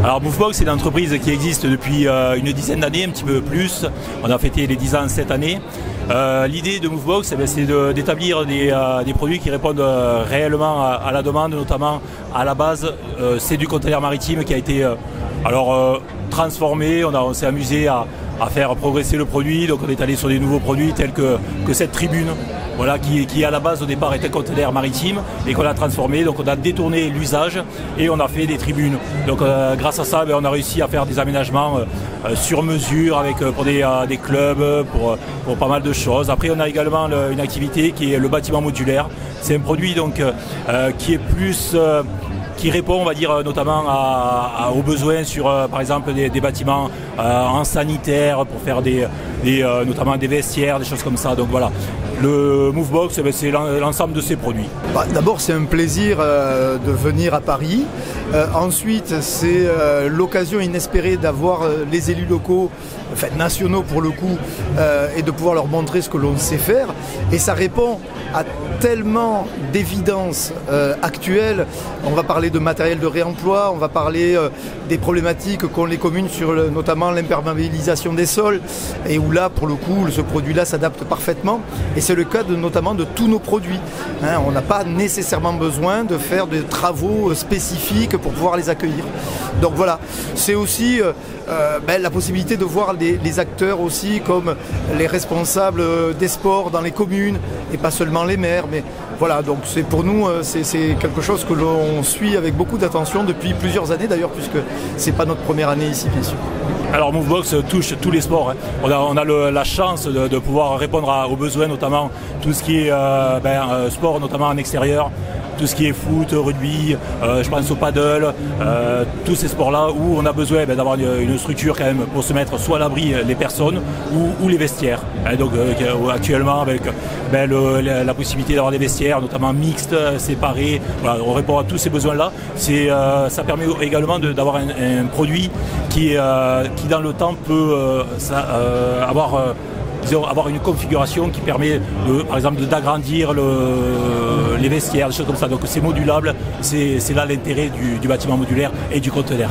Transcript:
Alors Movebox, c'est une entreprise qui existe depuis une dizaine d'années, un petit peu plus. On a fêté les 10 ans cette année. L'idée de Movebox, c'est d'établir des produits qui répondent réellement à la demande, notamment à la base, c'est du conteneur maritime qui a été transformé. On s'est amusé à faire progresser le produit, donc on est allé sur des nouveaux produits tels que cette tribune, voilà, qui à la base au départ était un conteneur maritime et qu'on a transformé, donc on a détourné l'usage et on a fait des tribunes. Donc grâce à ça, on a réussi à faire des aménagements sur mesure pour des clubs, pour pas mal de choses. Après on a également une activité qui est le bâtiment modulaire. C'est un produit donc qui est plus qui répond, on va dire, notamment aux besoins sur, par exemple, des bâtiments en sanitaire pour faire notamment des vestiaires, des choses comme ça. Donc voilà, le Movebox, c'est l'ensemble de ces produits. D'abord, c'est un plaisir de venir à Paris. Ensuite, c'est l'occasion inespérée d'avoir les élus locaux, enfin nationaux pour le coup, et de pouvoir leur montrer ce que l'on sait faire. Et ça répond à tellement d'évidences actuelles. On va parler de matériel de réemploi, on va parler des problématiques qu'ont les communes sur notamment l'imperméabilisation des sols, et où là, pour le coup, ce produit-là s'adapte parfaitement. Et c'est le cas notamment de tous nos produits. On n'a pas nécessairement besoin de faire des travaux spécifiques pour pouvoir les accueillir. Donc voilà, c'est aussi la possibilité de voir les acteurs aussi comme les responsables des sports dans les communes et pas seulement les maires. Mais voilà, donc c'est pour nous c'est quelque chose que l'on suit avec beaucoup d'attention depuis plusieurs années d'ailleurs, puisque c'est pas notre première année ici bien sûr. Alors Movebox touche tous les sports. On a la chance de pouvoir répondre aux besoins, notamment tout ce qui est sport, notamment en extérieur. Tout ce qui est foot, rugby, je pense au paddle, tous ces sports-là où on a besoin d'avoir une structure quand même pour se mettre soit à l'abri les personnes ou les vestiaires. Donc actuellement avec la possibilité d'avoir des vestiaires, notamment mixtes, séparés, voilà, on répond à tous ces besoins-là. Ça permet également d'avoir un produit qui dans le temps peut avoir une configuration qui permet par exemple d'agrandir les vestiaires, des choses comme ça. Donc c'est modulable, c'est là l'intérêt du bâtiment modulaire et du conteneur.